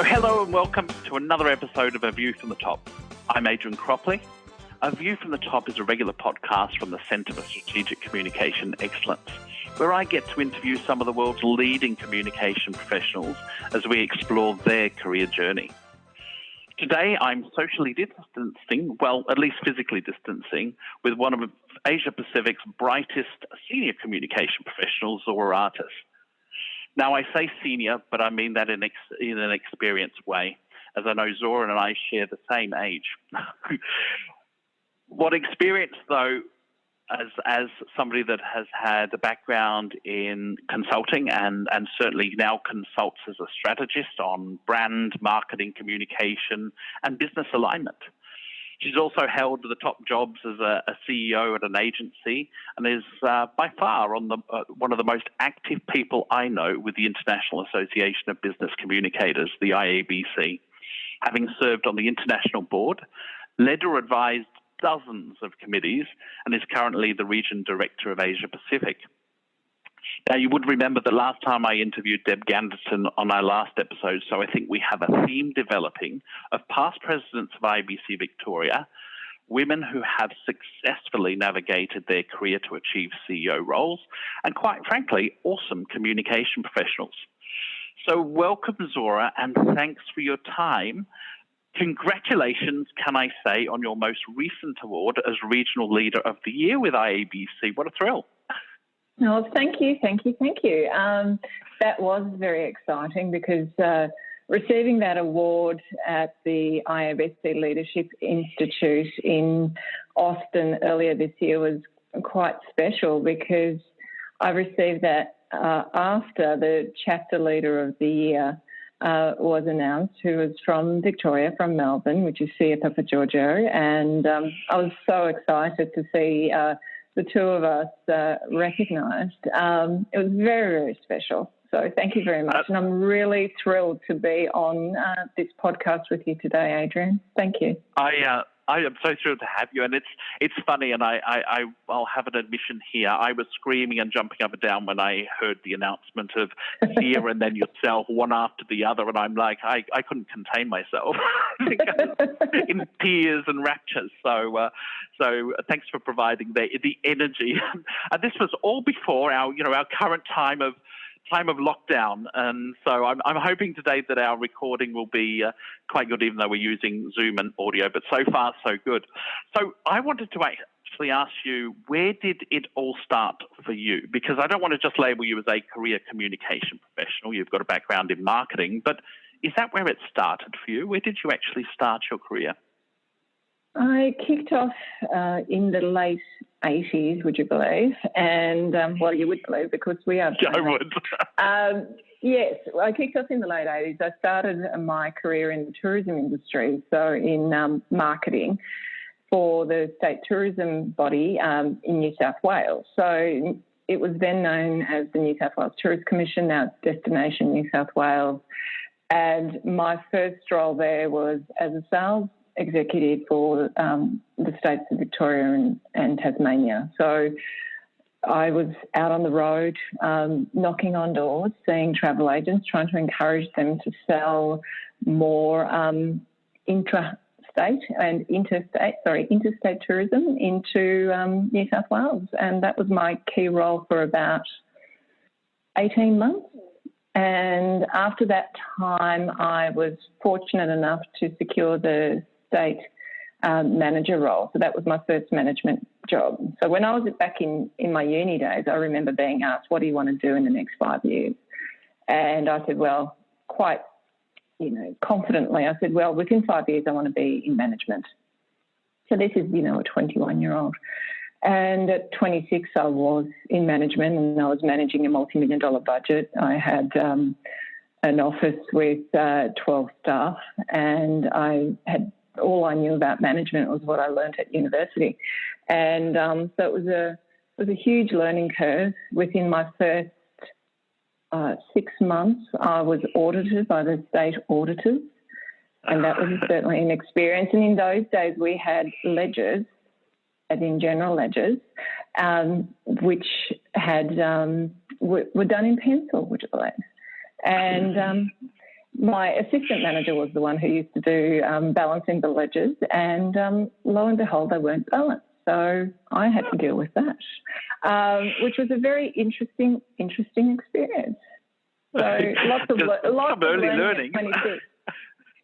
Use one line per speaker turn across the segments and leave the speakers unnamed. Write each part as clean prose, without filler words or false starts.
So hello and welcome to another episode of A View from the Top. I'm Adrian Cropley. A View from the Top is a regular podcast from the Centre for Strategic Communication Excellence, where I get to interview some of the world's leading communication professionals as we explore their career journey. Today I'm socially distancing, well, at least physically distancing, with one of Asia Pacific's brightest senior communication professionals, Zora Artis. Now, I say senior, but I mean that in an experienced way, as I know Zora and I share the same age. What experience, though, as somebody that has had a background in consulting and certainly now consults as a strategist on brand, marketing, communication, and business alignment. She's also held the top jobs as a CEO at an agency and is by far one of the most active people I know with the International Association of Business Communicators, the IABC, having served on the international board, led or advised dozens of committees, and is currently the Region Director of Asia Pacific. Now, you would remember that last time I interviewed Deb Ganderton on our last episode, so I think we have a theme developing of past presidents of IABC Victoria, women who have successfully navigated their career to achieve CEO roles, and quite frankly, awesome communication professionals. So welcome, Zora, and thanks for your time. Congratulations, can I say, on your most recent award as Regional Leader of the Year with IABC. What a thrill.
Oh, thank you. That was very exciting because receiving that award at the IABC Leadership Institute in Austin earlier this year was quite special because I received that after the Chapter Leader of the Year was announced, who was from Victoria, from Melbourne, which is CPM Georgia, and I was so excited to see the two of us recognised. It was very, very special. So thank you very much. And I'm really thrilled to be on this podcast with you today, Adrian. Thank you.
I am so thrilled to have you. And it's funny, and I'll have an admission here. I was screaming and jumping up and down when I heard the announcement of Thea and then yourself, one after the other. And I'm like, I couldn't contain myself. In tears and raptures. So thanks for providing the energy. And this was all before our current time of lockdown, and so I'm hoping today that our recording will be quite good, even though we're using Zoom and audio, but so far so good. So I wanted to actually ask you, where did it all start for you? Because I don't want to just label you as a career communication professional. You've got a background in marketing, but is that where it started for you? Where did you actually start your career?
I kicked off in the late 80s, would you believe? And, well, you would believe because we are.
I would.
Yes, I kicked off in the late 80s. I started my career in the tourism industry, so in marketing for the state tourism body in New South Wales. So it was then known as the New South Wales Tourist Commission, now it's Destination New South Wales. And my first role there was as a sales executive for the states of Victoria and Tasmania. So I was out on the road, knocking on doors, seeing travel agents, trying to encourage them to sell more intrastate and interstate tourism into New South Wales. And that was my key role for about 18 months. And after that time, I was fortunate enough to secure the state manager role. So that was my first management job. So when I was back in my uni days, I remember being asked, what do you want to do in the next 5 years? And I said, well, quite, confidently, I said, well, within 5 years, I want to be in management. So this is, a 21-year-old. And at 26, I was in management and I was managing a multi-million-dollar budget. I had an office with 12 staff, and all I knew about management was what I learned at university. And so it was a huge learning curve. Within my first 6 months, I was audited by the state auditors, and that was certainly an experience. And in those days, we had ledgers, as in general ledgers, which were done in pencil, which I liked. And my assistant manager was the one who used to do balancing the ledgers, and lo and behold, they weren't balanced. So I had to deal with that, which was a very interesting experience. So lots of learning at 26.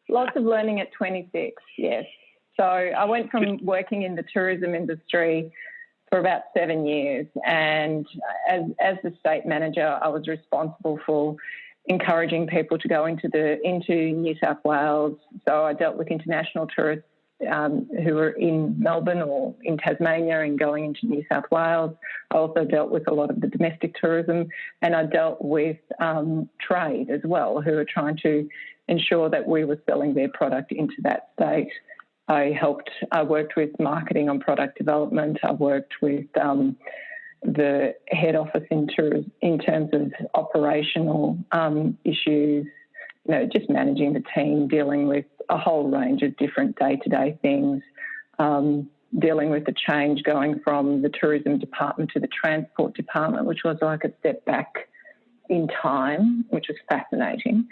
Lots of learning at 26, yes. So I went from working in the tourism industry for about 7 years, and as the state manager, I was responsible for encouraging people to go into New South Wales. So I dealt with international tourists who were in Melbourne or in Tasmania and going into New South Wales. I also dealt with a lot of the domestic tourism, and I dealt with trade as well, who were trying to ensure that we were selling their product into that state. I worked with marketing on product development. I worked with the head office in terms of operational issues, just managing the team, dealing with a whole range of different day-to-day things, dealing with the change going from the tourism department to the transport department, which was like a step back in time, which was fascinating.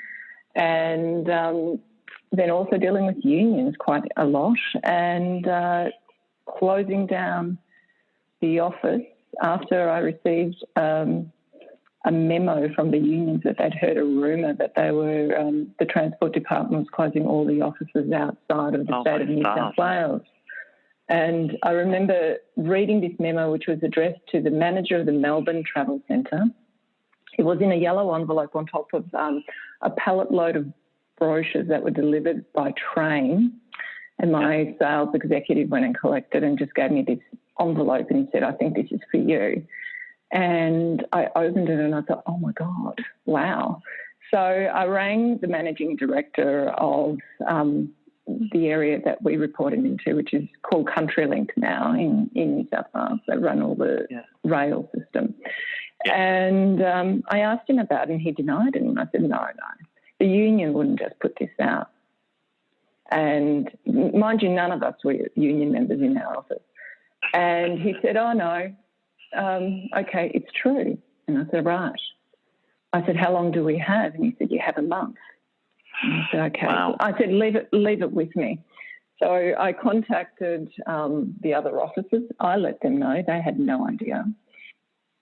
And then also dealing with unions quite a lot, and closing down the office after I received a memo from the unions that they'd heard a rumour that they were the transport department was closing all the offices outside of the state of New South Wales. And I remember reading this memo, which was addressed to the manager of the Melbourne Travel Centre. It was in a yellow envelope on top of a pallet load of brochures that were delivered by train. And my sales executive went and collected and just gave me this envelope and he said, "I think this is for you." And I opened it and I thought, oh my God, wow. So I rang the managing director of the area that we reported into, which is called CountryLink now in New South Wales. They run all the rail system. Yeah. And I asked him about it and he denied it. And I said, no. The union wouldn't just put this out. And mind you, none of us were union members in our office. And he said, oh, no, okay, it's true. And I said, right. I said, how long do we have? And he said, you have a month. And I said, okay. Wow. I said, leave it with me. So I contacted the other officers. I let them know. They had no idea.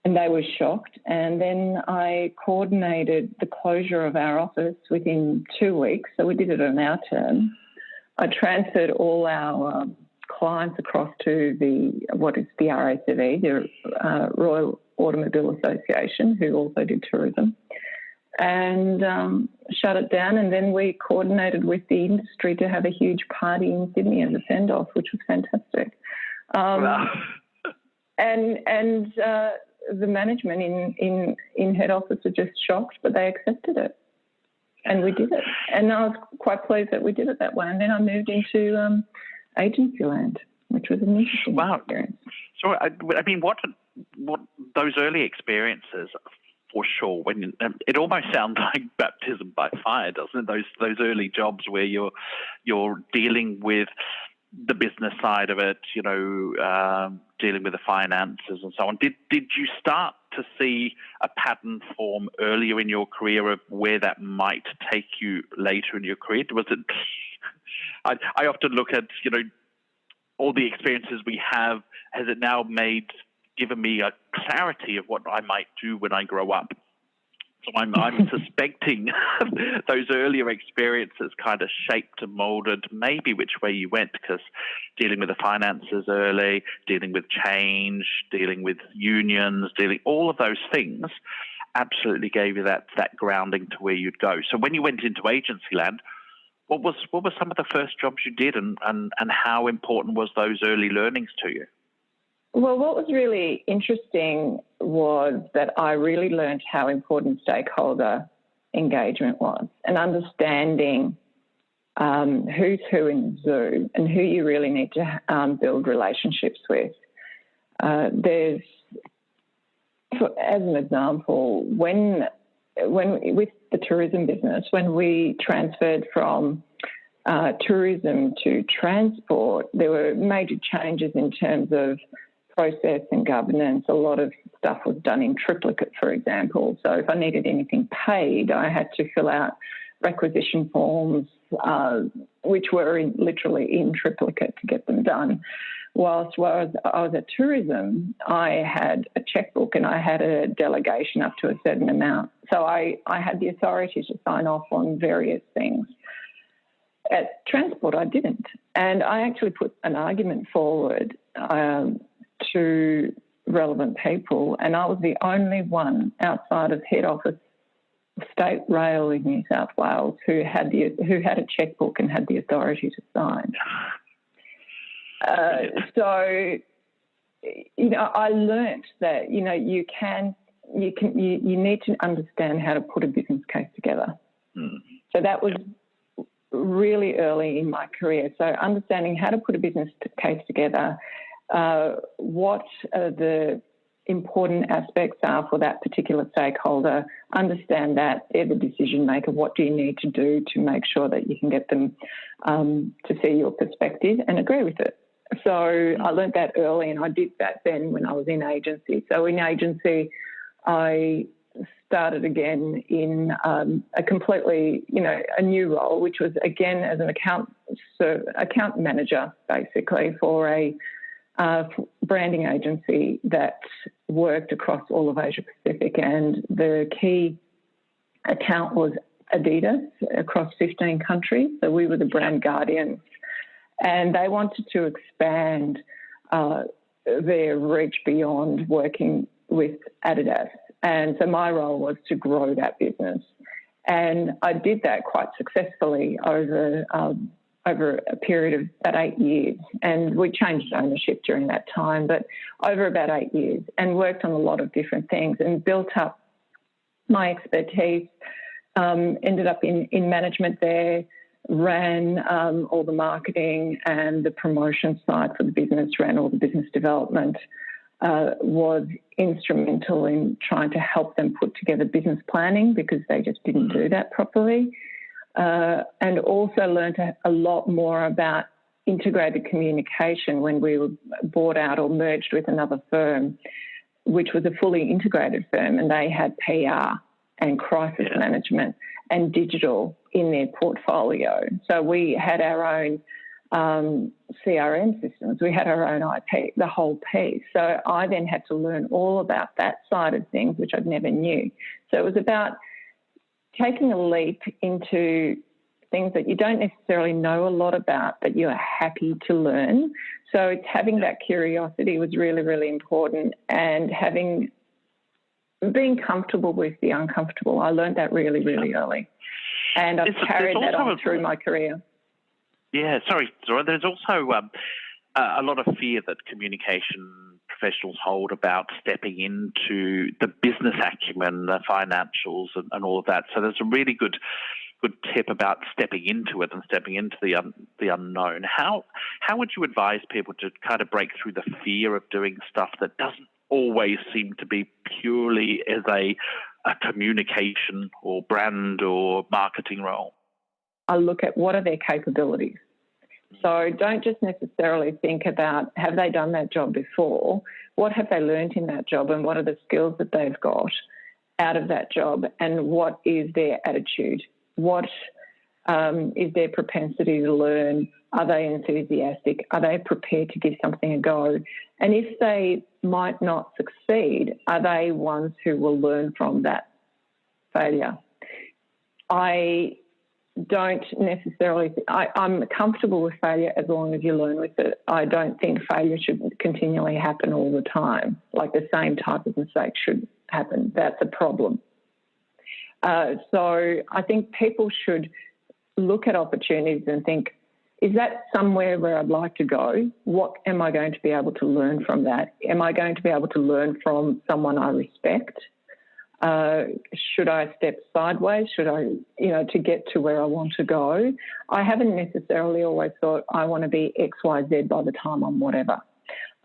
And they were shocked. And then I coordinated the closure of our office within 2 weeks. So we did it on our term. I transferred all our clients across to the RACV, the Royal Automobile Association, who also did tourism, and shut it down. And then we coordinated with the industry to have a huge party in Sydney as a send-off, which was fantastic. Wow. And the management in head office were just shocked, but they accepted it. And we did it. And I was quite pleased that we did it that way. And then I moved into agency land, which was an interesting experience.
So, I mean, what those early experiences, for sure, when it almost sounds like baptism by fire, doesn't it? Those early jobs where you're dealing with the business side of it, dealing with the finances and so on. Did you start to see a pattern form earlier in your career of where that might take you later in your career? Was it? I often look at all the experiences we have. Has it now given me a clarity of what I might do when I grow up? So I'm suspecting those earlier experiences kind of shaped and moulded maybe which way you went, because dealing with the finances early, dealing with change, dealing with unions, all of those things absolutely gave you that grounding to where you'd go. So when you went into agency land, what were some of the first jobs you did, and how important was those early learnings to you?
Well, what was really interesting was that I really learned how important stakeholder engagement was, and understanding who's who in the zoo and who you really need to build relationships with. As an example, when with the tourism business, when we transferred from tourism to transport, there were major changes in terms of process and governance. A lot of stuff was done in triplicate, for example. So if I needed anything paid, I had to fill out requisition forms, which were literally in triplicate to get them done. Whilst I was at tourism, I had a checkbook and I had a delegation up to a certain amount. So I had the authority to sign off on various things. At transport, I didn't. And I actually put an argument forward to relevant people, and I was the only one outside of head office State Rail in New South Wales who had a checkbook and had the authority to sign. So, I learnt that you need to understand how to put a business case together. So that was really early in my career. So understanding how to put a business case together, what the important aspects are for that particular stakeholder, understand that they're the decision maker. What do you need to do to make sure that you can get them to see your perspective and agree with it? So I learned that early, and I did that then when I was in agency. So in agency, I started again in a completely, a new role, which was again as an account manager, basically, for a branding agency that worked across all of Asia Pacific, and the key account was Adidas across 15 countries. So we were the brand guardians, and they wanted to expand their reach beyond working with Adidas. And so my role was to grow that business. And I did that quite successfully over a period of about 8 years. And we changed ownership during that time, but over about 8 years, and worked on a lot of different things and built up my expertise, ended up in management there, ran all the marketing and the promotion side for the business, ran all the business development, was instrumental in trying to help them put together business planning because they just didn't do that properly. And also learned a lot more about integrated communication when we were bought out or merged with another firm, which was a fully integrated firm, and they had PR and crisis management and digital in their portfolio. So we had our own CRM systems, we had our own IP, the whole piece. So I then had to learn all about that side of things, which I never knew. So it was about taking a leap into things that you don't necessarily know a lot about, but you're happy to learn. So it's having that curiosity was really, really important, and being comfortable with the uncomfortable. I learned that really, really early, and I've carried that on through my career.
Yeah, sorry, Zora. There's also a lot of fear that communication professionals hold about stepping into the business acumen, the financials, and all of that. So there's a really good tip about stepping into it and stepping into the unknown. How would you advise people to kind of break through the fear of doing stuff that doesn't always seem to be purely as a communication or brand or marketing role?
I look at what are their capabilities. So don't just necessarily think about have they done that job before, what have they learned in that job, and what are the skills that they've got out of that job, and what is their attitude, what is their propensity to learn, are they enthusiastic, are they prepared to give something a go, and if they might not succeed, are they ones who will learn from that failure? I don't necessarily, I'm comfortable with failure as long as you learn with it. I don't think failure should continually happen all the time, like the same type of mistake should happen. That's a problem. So I think people should look at opportunities and think, is that somewhere where I'd like to go? What am I going to be able to learn from that? Am I going to be able to learn from someone I respect? Should I step sideways? Should I, to get to where I want to go? I haven't necessarily always thought I want to be X, Y, Z by the time I'm whatever.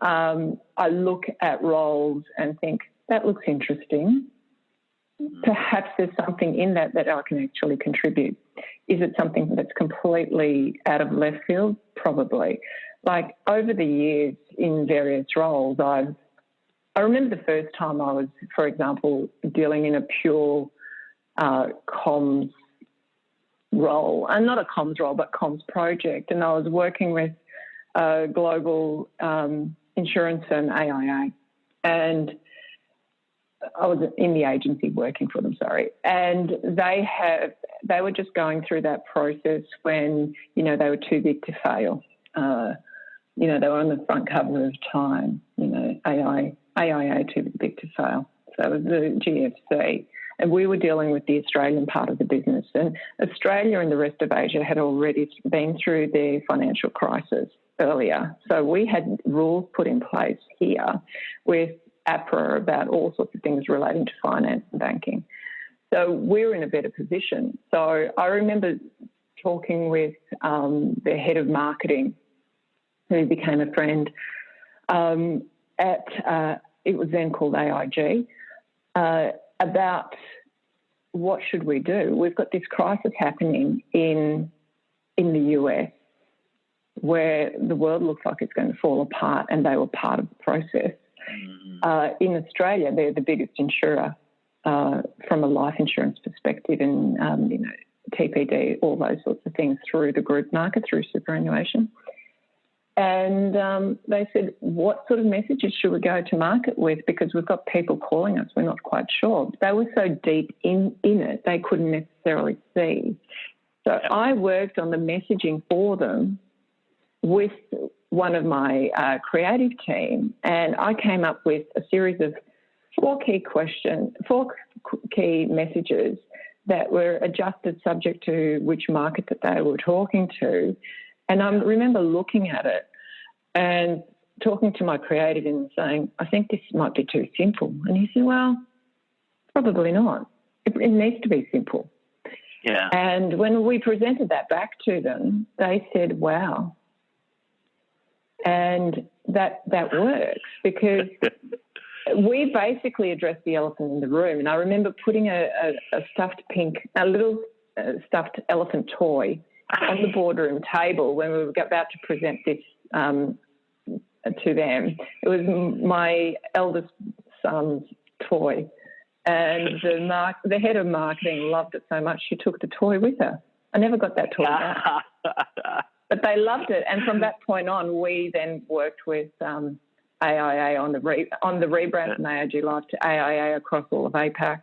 I look at roles and think, that looks interesting. Perhaps there's something in that I can actually contribute. Is it something that's completely out of left field? Probably. Like over the years in various roles, I remember the first time I was, for example, dealing in a pure comms role, and not a comms role, but comms project. And I was working with a global insurance firm, AIA, and I was in the agency working for them, and they were just going through that process when, they were too big to fail. They were on the front cover of Time, AIA too big to fail. So it was the GFC. And we were dealing with the Australian part of the business. And Australia and the rest of Asia had already been through their financial crisis earlier. So we had rules put in place here with APRA about all sorts of things relating to finance and banking. So we were in a better position. So I remember talking with the head of marketing, who became a friend, it was then called AIG, about what should we do. We've got this crisis happening in the US where the world looks like it's going to fall apart, and they were part of the process. In Australia, they're the biggest insurer from a life insurance perspective, and TPD, all those sorts of things through the group market, through superannuation. And they said, what sort of messages should we go to market with? Because we've got people calling us, we're not quite sure. They were so deep in it, they couldn't necessarily see. So I worked on the messaging for them with one of my creative team, and I came up with a series of 4 key messages that were adjusted subject to which market that they were talking to. And I remember looking at it and talking to my creative and saying, I think this might be too simple. And he said, well, probably not. It needs to be simple.
Yeah.
And when we presented that back to them, they said, wow. And that works, because we basically addressed the elephant in the room. And I remember putting a little stuffed elephant toy on the boardroom table when we were about to present this to them. It was my eldest son's toy, and the head of marketing loved it so much she took the toy with her. I never got that toy back, but they loved it. And from that point on, we then worked with AIA on the rebrand from AIG Life to AIA across all of APAC.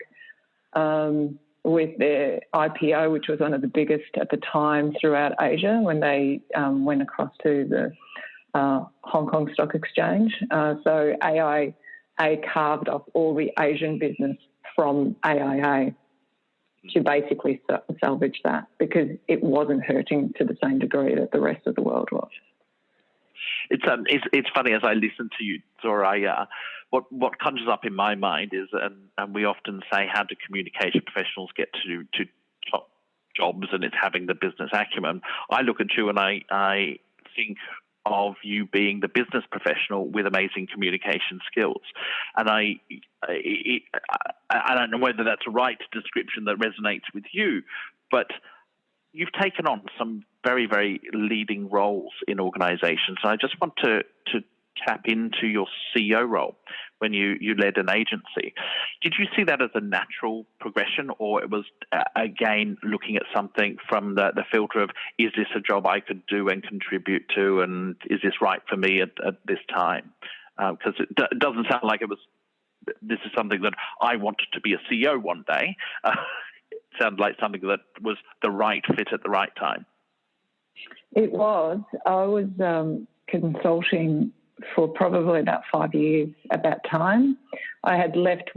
With their IPO, which was one of the biggest at the time throughout Asia, when they went across to the Hong Kong Stock Exchange. So AIA carved off all the Asian business from AIA to basically salvage that, because it wasn't hurting to the same degree that the rest of the world was.
It's funny, as I listen to you, Zora, what conjures up in my mind is, and we often say, how do communication professionals get to top jobs, and it's having the business acumen. I look at you and I think of you being the business professional with amazing communication skills. And I don't know whether that's a right description that resonates with you, but you've taken on some very, very leading roles in organisations. I just want to tap into your CEO role when you led an agency. Did you see that as a natural progression, or it was, again, looking at something from the filter of, is this a job I could do and contribute to, and is this right for me at this time? Because it doesn't sound like this is something that I wanted to be a CEO one day. It sounded like something that was the right fit at the right time.
It was. I was consulting for probably about 5 years at that time. I had left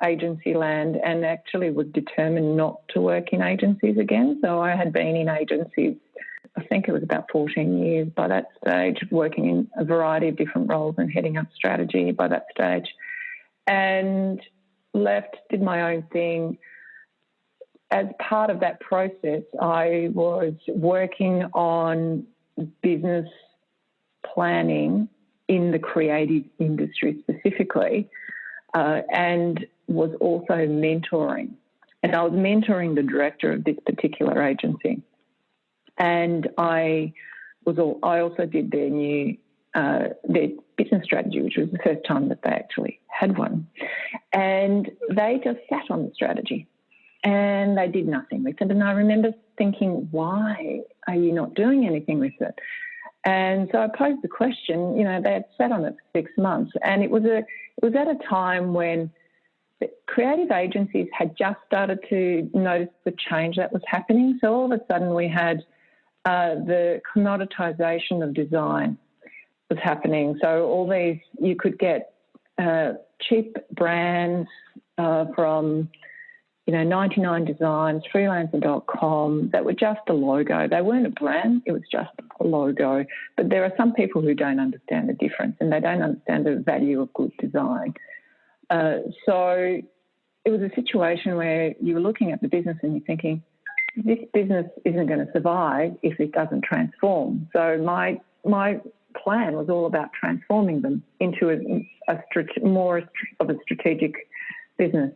agency land and actually was determined not to work in agencies again. So I had been in agencies, I think it was about 14 years by that stage, working in a variety of different roles and heading up strategy by that stage. And left, did my own thing. As part of that process, I was working on business planning in the creative industry specifically, and was also mentoring. And I was mentoring the director of this particular agency. And I also did their business strategy, which was the first time that they actually had one. And they just sat on the strategy and they did nothing with it. And I remember thinking, why are you not doing anything with it? And so I posed the question. You know, they had sat on it for 6 months, and it was at a time when the creative agencies had just started to notice the change that was happening. So all of a sudden we had the commoditisation of design was happening. So all these, you could get cheap brands from, 99 Designs, freelancer.com, that were just a logo. They weren't a brand, it was just a logo. But there are some people who don't understand the difference, and they don't understand the value of good design. So it was a situation where you were looking at the business and you're thinking, this business isn't going to survive if it doesn't transform. So my plan was all about transforming them into more of a strategic business.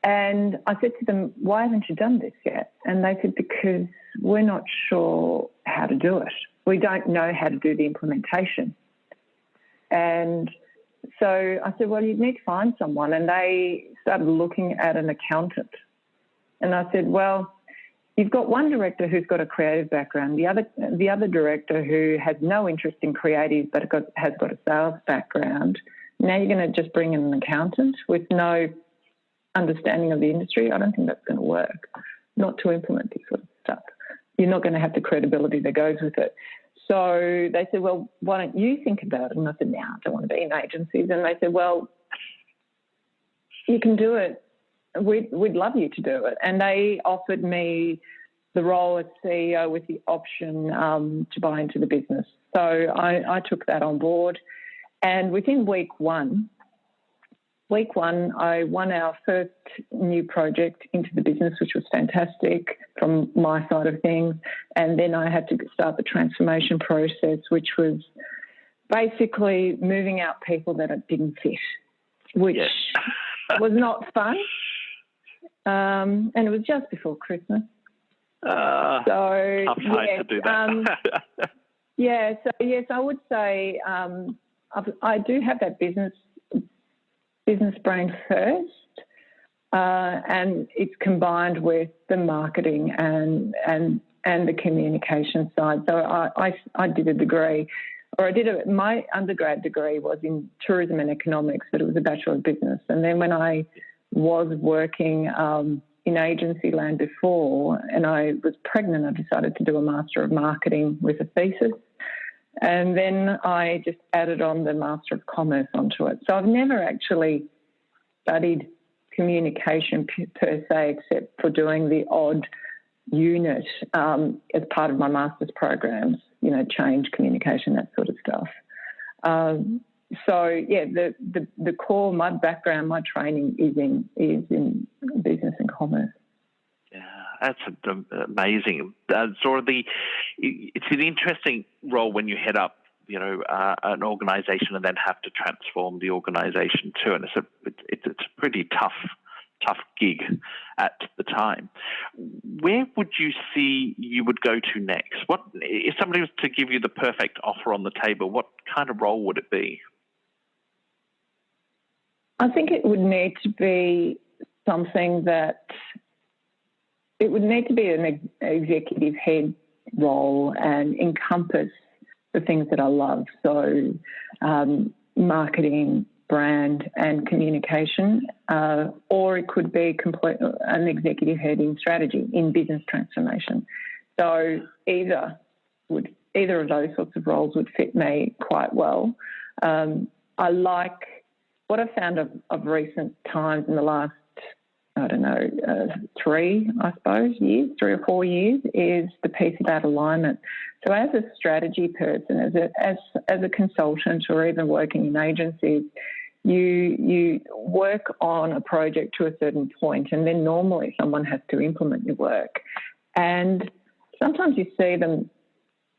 And I said to them, why haven't you done this yet? And they said, because we're not sure how to do it. We don't know how to do the implementation. And so I said, well, you need to find someone. And they started looking at an accountant. And I said, well, you've got one director who's got a creative background, the other director who has no interest in creative but has got a sales background. Now you're going to just bring in an accountant with no understanding of the industry. I don't think that's going to work, not to implement this sort of stuff. You're not going to have the credibility that goes with it. So they said, well, why don't you think about it? And I said, no, I don't want to be in agencies. And they said, well, you can do it. We'd love you to do it. And they offered me the role as CEO with the option to buy into the business. So I took that on board. And within week one, I won our first new project into the business, which was fantastic from my side of things. And then I had to start the transformation process, which was basically moving out people that it didn't fit, which was not fun. And it was just before Christmas.
So tough time to do that.
So yes, I would say I do have that business brain first, and it's combined with the marketing and the communication side. So I did a degree, my undergrad degree was in tourism and economics, but it was a Bachelor of Business. And then when I was working in agency land before, and I was pregnant, I decided to do a Master of Marketing with a thesis. And then I just added on the Master of Commerce onto it. So I've never actually studied communication per se, except for doing the odd unit as part of my master's programs, change, communication, that sort of stuff. The core, my background, my training is in business and commerce.
Yeah, that's amazing. Zora, it's an interesting role when you head up, an organisation and then have to transform the organisation too. And it's a pretty tough gig at the time. Where would you see you would go to next? What if somebody was to give you the perfect offer on the table? What kind of role would it be?
I think it would need to be something that it would need to be an executive head role and encompass the things that I love. So marketing, brand and communication, or it could be an executive head in strategy, in business transformation. So either of those sorts of roles would fit me quite well. I like what I've found of recent times in the last, 3 or 4 years, is the piece about alignment. So as a strategy person, as a consultant, or even working in agencies, you work on a project to a certain point, and then normally someone has to implement your work. And sometimes you see them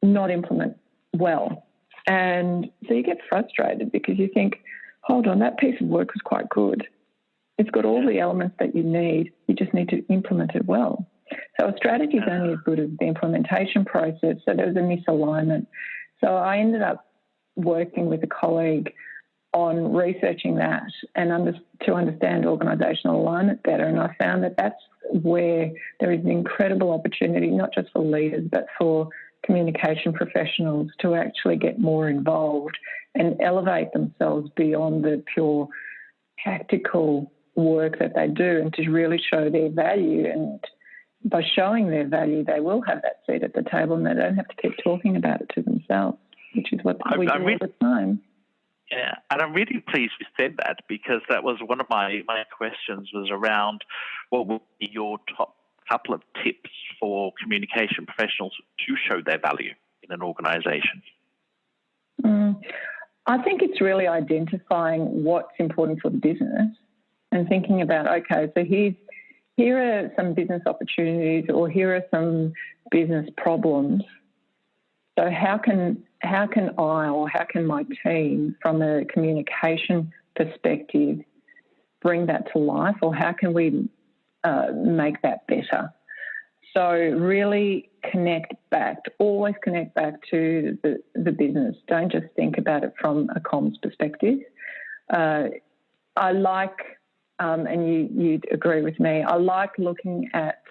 not implement well. And so you get frustrated because you think, hold on, that piece of work was quite good. It's got all the elements that you need. You just need to implement it well. So a strategy is only as good as the implementation process. So there was a misalignment. So I ended up working with a colleague on researching that and to understand organisational alignment better. And I found that that's where there is an incredible opportunity, not just for leaders, but for communication professionals to actually get more involved and elevate themselves beyond the pure tactical work that they do, and to really show their value. And by showing their value, they will have that seat at the table and they don't have to keep talking about it to themselves, which is what we do all the time.
Yeah, and I'm really pleased you said that, because that was one of my questions, was around what would be your top couple of tips for communication professionals to show their value in an organisation.
I think it's really identifying what's important for the business and thinking about, okay, so here are some business opportunities, or here are some business problems. So how can I, or how can my team, from a communication perspective, bring that to life, or how can we make that better? So really always connect back to the business. Don't just think about it from a comms perspective. I like, and you'd agree with me, I like looking at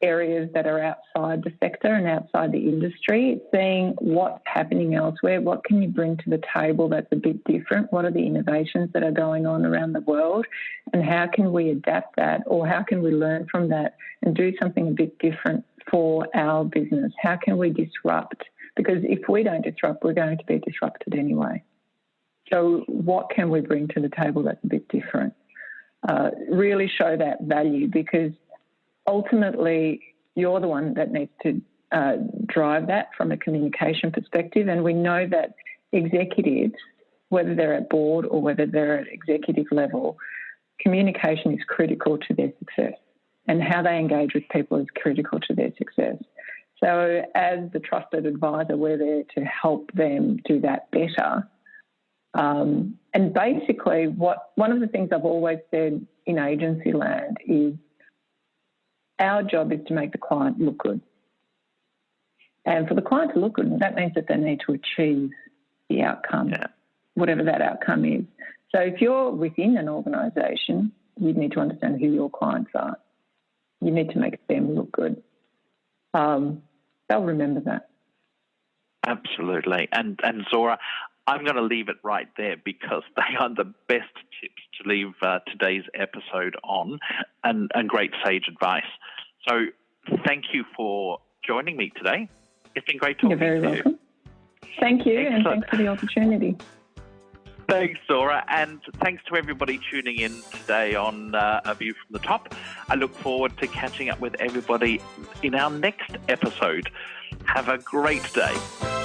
areas that are outside the sector and outside the industry, seeing what's happening elsewhere, what can you bring to the table that's a bit different, what are the innovations that are going on around the world, and how can we adapt that, or how can we learn from that and do something a bit different for our business? How can we disrupt? Because if we don't disrupt, we're going to be disrupted anyway. So what can we bring to the table that's a bit different? Really show that value, because ultimately, you're the one that needs to drive that from a communication perspective. And we know that executives, whether they're at board or whether they're at executive level, communication is critical to their success, and how they engage with people is critical to their success. So as the trusted advisor, we're there to help them do that better. And basically, one of the things I've always said in agency land is, our job is to make the client look good. And for the client to look good, that means that they need to achieve the outcome, whatever that outcome is. So if you're within an organisation, you need to understand who your clients are. You need to make them look good. They'll remember that. Absolutely.
And Zora, I'm going to leave it right there, because they are the best tips to leave today's episode on, and great sage advice. So thank you for joining me today. It's been great talking to you.
You're very welcome. Thank you.
Excellent.
And thanks for the opportunity.
Thanks, Zora, and thanks to everybody tuning in today on A View from the Top. I look forward to catching up with everybody in our next episode. Have a great day.